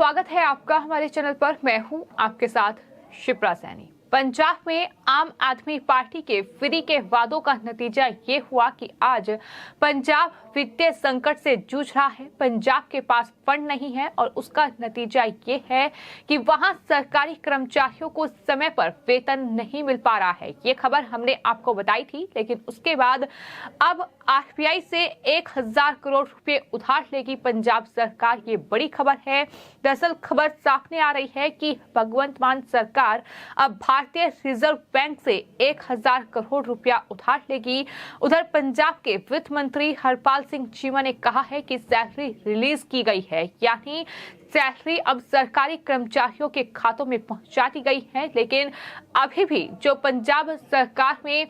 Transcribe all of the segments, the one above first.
स्वागत है आपका हमारे चैनल पर। मैं हूं आपके साथ शिप्रा सैनी। पंजाब में आम आदमी पार्टी के फ्री के वादों का नतीजा ये हुआ कि आज पंजाब वित्तीय संकट से जूझ रहा है। पंजाब के पास फंड नहीं है और उसका नतीजा ये है कि वहां सरकारी कर्मचारियों को समय पर वेतन नहीं मिल पा रहा है। ये खबर हमने आपको बताई थी, लेकिन उसके बाद अब आरबीआई से 1000 करोड़ रुपए उधार लेगी पंजाब सरकार। ये बड़ी खबर है। दरअसल खबर सामने आ रही है कि भगवंत मान सरकार अब भारतीय रिजर्व बैंक से 1000 करोड़ रुपया उधार लेगी। उधर पंजाब के वित्त मंत्री हरपाल सिंह चीमा ने कहा है कि सैलरी रिलीज की गई है, यानी सैलरी अब सरकारी कर्मचारियों के खातों में पहुंचा दी गई है। लेकिन अभी भी जो पंजाब सरकार में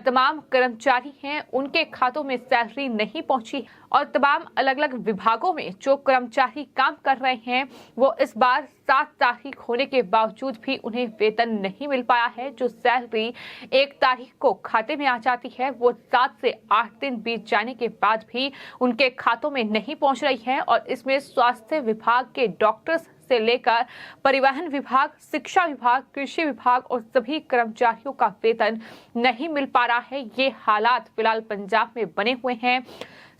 तमाम कर्मचारी हैं उनके खातों में सैलरी नहीं पहुंची और तमाम अलग अलग विभागों में जो कर्मचारी काम कर रहे हैं वो इस बार 7 तारीख होने के बावजूद भी उन्हें वेतन नहीं मिल पाया है। जो सैलरी 1 तारीख को खाते में आ जाती है वो 7 से 8 दिन बीत जाने के बाद भी उनके खातों में नहीं पहुंच रही है। और इसमें स्वास्थ्य विभाग के डॉक्टर्स से लेकर परिवहन विभाग, शिक्षा विभाग, कृषि विभाग और सभी कर्मचारियों का वेतन नहीं मिल पा रहा है। ये हालात फिलहाल पंजाब में बने हुए हैं।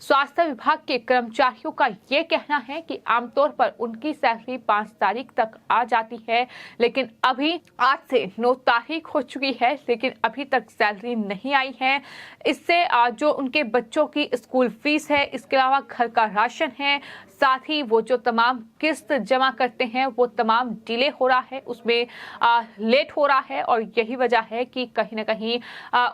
स्वास्थ्य विभाग के कर्मचारियों का ये कहना है कि आमतौर पर उनकी सैलरी 5 तारीख तक आ जाती है, लेकिन अभी आज से 9 तारीख हो चुकी है, लेकिन अभी तक सैलरी नहीं आई है। इससे जो उनके बच्चों की स्कूल फीस है, इसके अलावा घर का राशन है, साथ ही वो जो तमाम किस्त जमा करते हैं वो तमाम डिले हो रहा है, उसमें लेट हो रहा है। और यही वजह है कि कहीं ना कहीं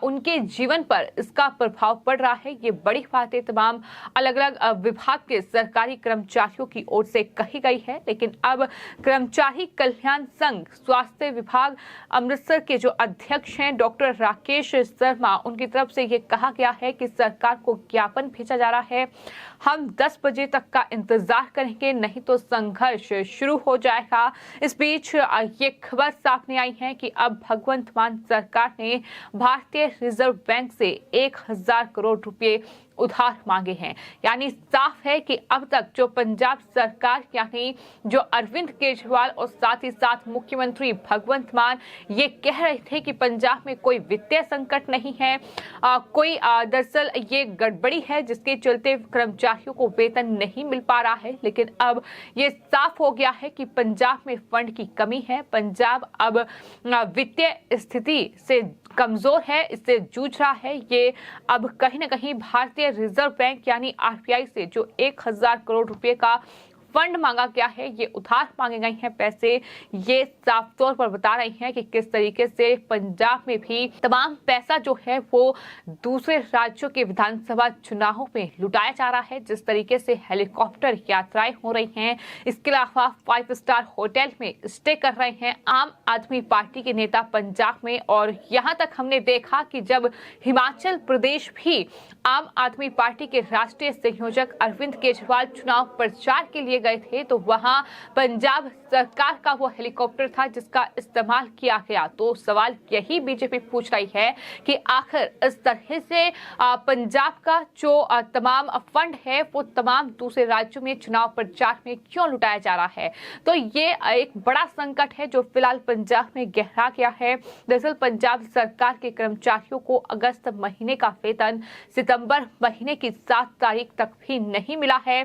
उनके जीवन पर इसका प्रभाव पड़ रहा है। ये बड़ी बातें तमाम अलग अलग विभाग के सरकारी कर्मचारियों की ओर से कही गई है। लेकिन अब कर्मचारी कल्याण संघ स्वास्थ्य विभाग अमृतसर के जो अध्यक्ष हैं डॉक्टर राकेश शर्मा, उनकी तरफ से ये कहा गया है कि सरकार को ज्ञापन भेजा जा रहा है, हम 10 बजे तक का इंतजार करेंगे, नहीं तो संघर्ष शुरू हो जाएगा। इस बीच ये खबर सामने आई है कि अब भगवंत मान सरकार ने भारतीय रिजर्व बैंक से 1000 करोड़ रुपए उधार मांगे हैं। यानी साफ है कि अब तक जो पंजाब सरकार यानी जो अरविंद केजरीवाल और साथ ही साथ मुख्यमंत्री भगवंत मान ये कह रहे थे कि पंजाब में कोई वित्तीय संकट नहीं है, कोई दरअसल ये गड़बड़ी है जिसके चलते कर्मचारियों को वेतन नहीं मिल पा रहा है। लेकिन अब ये साफ हो गया है कि पंजाब में फंड की कमी है। पंजाब अब वित्तीय स्थिति से कमजोर है, इससे जूझ रहा है। ये अब कहीं ना कहीं भारतीय रिजर्व बैंक यानी आरबीआई से जो 1000 करोड़ रुपए का फंड मांगा गया है, ये उधार मांगे गए हैं पैसे, ये साफ तौर पर बता रही हैं कि किस तरीके से पंजाब में भी तमाम पैसा जो है वो दूसरे राज्यों के विधानसभा चुनावों में लुटाया जा रहा है। जिस तरीके से हेलीकॉप्टर यात्राएं हो रही हैं, इसके अलावा 5 स्टार होटल में स्टे कर रहे हैं आम आदमी पार्टी के नेता पंजाब में। और यहाँ तक हमने देखा कि जब हिमाचल प्रदेश भी आम आदमी पार्टी के राष्ट्रीय संयोजक अरविंद केजरीवाल चुनाव प्रचार के लिए गए थे तो वहां पंजाब सरकार का वो हेलीकॉप्टर था जिसका इस्तेमाल किया गया। तो सवाल यही बीजेपी पूछ रही है कि आखिर इस तरह से पंजाब का जो तमाम फंड है वो तमाम दूसरे राज्यों में चुनाव प्रचार में क्यों लुटाया जा रहा है। तो ये एक बड़ा संकट है जो फिलहाल पंजाब में गहरा गया है। दरअसल पंजाब सरकार के कर्मचारियों को अगस्त महीने का वेतन सितंबर महीने की 7 तारीख तक भी नहीं मिला है,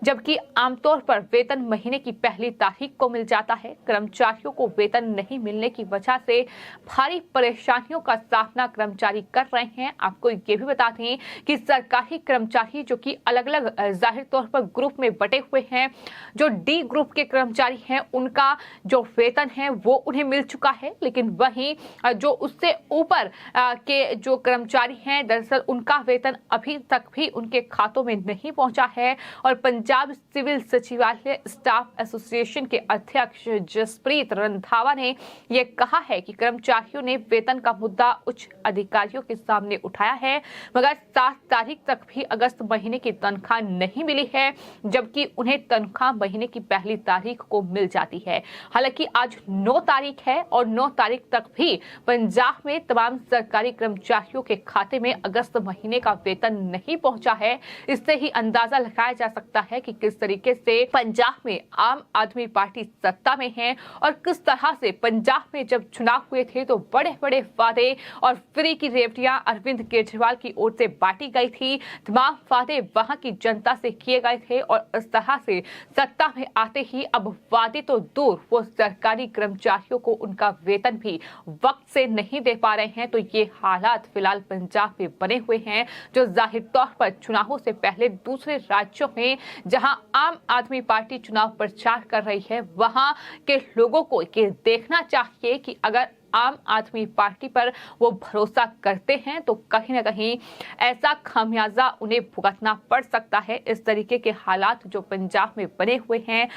जबकि आमतौर पर वेतन महीने की पहली तारीख को मिल जाता है। कर्मचारियों को वेतन नहीं मिलने की वजह से भारी परेशानियों का सामना कर्मचारी कर रहे हैं। आपको ये भी बता दें कि सरकारी कर्मचारी जो कि अलग अलग जाहिर तौर पर ग्रुप में बटे हुए हैं, जो डी ग्रुप के कर्मचारी हैं उनका जो वेतन है वो उन्हें मिल चुका है, लेकिन वहीं जो उससे ऊपर के जो कर्मचारी हैं दरअसल उनका वेतन अभी तक भी उनके खातों में नहीं पहुंचा है। और पंजाब सिविल सचिवालय स्टाफ एसोसिएशन के अध्यक्ष जसप्रीत रंधावा ने यह कहा है कि कर्मचारियों ने वेतन का मुद्दा उच्च अधिकारियों के सामने उठाया है, मगर 7 तारीख तक भी अगस्त महीने की तनख्वाह नहीं मिली है, जबकि उन्हें तनख्वाह महीने की पहली तारीख को मिल जाती है। हालांकि आज 9 तारीख है और 9 तारीख तक भी पंजाब में तमाम सरकारी कर्मचारियों के खाते में अगस्त महीने का वेतन नहीं पहुंचा है। इससे ही अंदाजा लगाया जा सकता है कि किस तरीके से से पंजाब में आम आदमी पार्टी सत्ता में है और किस तरह से पंजाब में जब चुनाव हुए थे तो बड़े बड़े वादे और फ्री की रेवड़ियां अरविंद केजरीवाल की ओर से बांटी गई थी। तमाम वादे वहां की जनता से किए गए थे और इस तरह से सत्ता में आते ही अब वादे तो दूर, वो सरकारी कर्मचारियों को उनका वेतन भी वक्त से नहीं दे पा रहे हैं। तो ये हालात फिलहाल पंजाब में बने हुए हैं, जो जाहिर तौर पर चुनावों से पहले दूसरे राज्यों में जहां आम आदमी पार्टी चुनाव प्रचार कर रही है, वहां के लोगों को ये देखना चाहिए कि अगर आम आदमी पार्टी पर वो भरोसा करते हैं तो कहीं ना कहीं ऐसा खामियाजा उन्हें भुगतना पड़ सकता है। इस तरीके के हालात जो पंजाब में बने हुए हैं,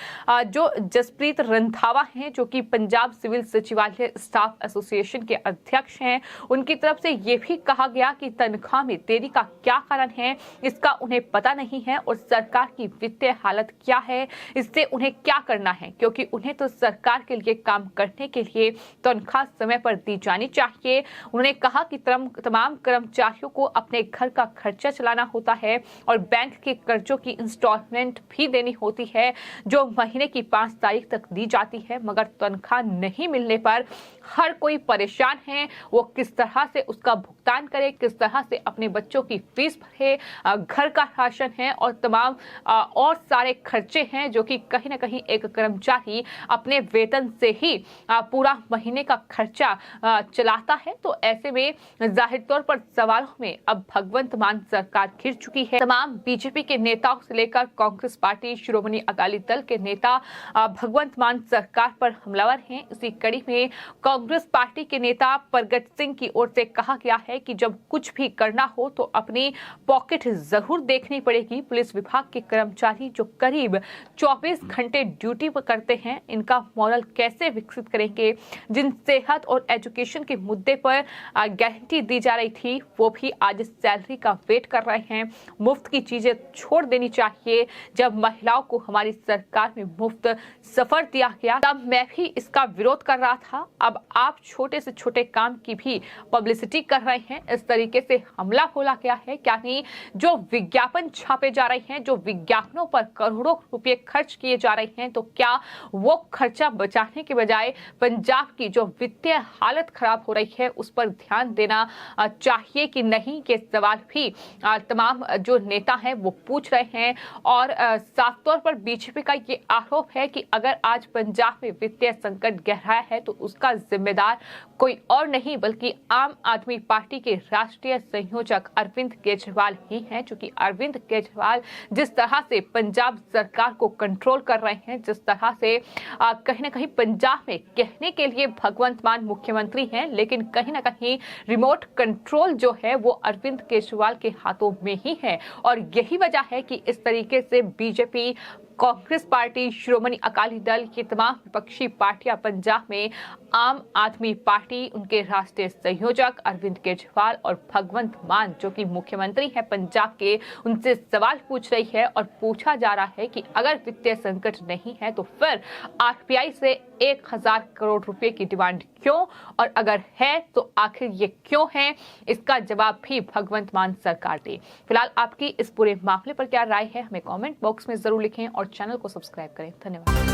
जो जसप्रीत रंधावा हैं जो कि पंजाब सिविल सचिवालय स्टाफ एसोसिएशन के अध्यक्ष हैं, उनकी तरफ से ये भी कहा गया कि तनख्वाह में देरी का क्या कारण है इसका उन्हें पता नहीं है और सरकार की वित्तीय हालत क्या है इससे उन्हें क्या करना है, क्योंकि उन्हें तो सरकार के लिए काम करने के लिए तनख्वाह समय पर दी जानी चाहिए। उन्होंने कहा कि तमाम कर्मचारियों को अपने घर का खर्चा चलाना होता है और बैंक के कर्जों की इंस्टॉलमेंट भी देनी होती है जो महीने की 5 तारीख तक दी जाती है, मगर तनख्वाह नहीं मिलने पर हर कोई परेशान है। वो किस तरह से उसका भुगतान करे, किस तरह से अपने बच्चों की फीस भरे, घर का राशन है और तमाम और सारे खर्चे हैं जो कि कहीं ना कहीं एक कर्मचारी अपने वेतन से ही पूरा महीने का खर्चा चलाता है। तो ऐसे में जाहिर तौर पर सवालों में अब भगवंत मान सरकार घिर चुकी है। तमाम बीजेपी के नेताओं से लेकर कांग्रेस पार्टी, श्रोमणी अकाली दल के नेता भगवंत मान सरकार पर हमलावर हैं। इसी कड़ी में कांग्रेस पार्टी के नेता प्रगट सिंह की ओर से कहा गया है कि जब कुछ भी करना हो तो अपनी पॉकेट जरूर देखनी पड़ेगी। पुलिस विभाग के कर्मचारी जो करीब 24 घंटे ड्यूटी पर करते हैं, इनका मॉरल कैसे विकसित करेंगे। जिन सेहत और एजुकेशन के मुद्दे पर गारंटी दी जा रही थी वो भी आज सैलरी का वेट कर रहे हैं। मुफ्त की चीजें छोड़ देनी चाहिए। जब महिलाओं को हमारी सरकार में मुफ्त सफर दिया गया तब मैं भी इसका विरोध कर रहा था। अब आप छोटे से छोटे काम की भी पब्लिसिटी कर रहे हैं। इस तरीके से हमला बोला गया है। क्या नहीं, जो विज्ञापन छापे जा रहे हैं, जो विज्ञापनों पर करोड़ों रुपए खर्च किए जा रहे हैं, तो क्या वो खर्चा बचाने के बजाय पंजाब की जो वित्तीय हालत खराब हो रही है उस पर ध्यान देना चाहिए कि नहीं, ये सवाल भी तमाम जो नेता हैं वो पूछ रहे हैं। और साफ तौर पर बीजेपी का ये आरोप है कि अगर आज पंजाब में वित्तीय संकट गहराया है तो उसका जिम्मेदार कोई और नहीं बल्कि आम आदमी पार्टी के राष्ट्रीय संयोजक अरविंद केजरीवाल ही हैं। चूंकि अरविंद केजरीवाल जिस तरह से पंजाब सरकार को कंट्रोल कर रहे हैं, जिस तरह से कहीं ना कहीं पंजाब में कहने के लिए भगवंत मान मुख्यमंत्री हैं, लेकिन कहीं ना कहीं रिमोट कंट्रोल जो है वो अरविंद केजरीवाल के हाथों में ही है। और यही वजह है कि इस तरीके से बीजेपी, कांग्रेस पार्टी, श्रोमणी अकाली दल, ये तमाम विपक्षी पार्टियां पंजाब में आम आदमी पार्टी, उनके राष्ट्रीय संयोजक अरविंद केजरीवाल और भगवंत मान जो कि मुख्यमंत्री हैं पंजाब के, उनसे सवाल पूछ रही है। और पूछा जा रहा है कि अगर वित्तीय संकट नहीं है तो फिर आरबीआई से 1000 करोड़ रुपए की डिमांड क्यों, और अगर है तो आखिर ये क्यों है, इसका जवाब भी भगवंत मान सरकार दे। फिलहाल आपकी इस पूरे मामले पर क्या राय है, हमें कमेंट बॉक्स में जरूर लिखें और चैनल को सब्सक्राइब करें। धन्यवाद।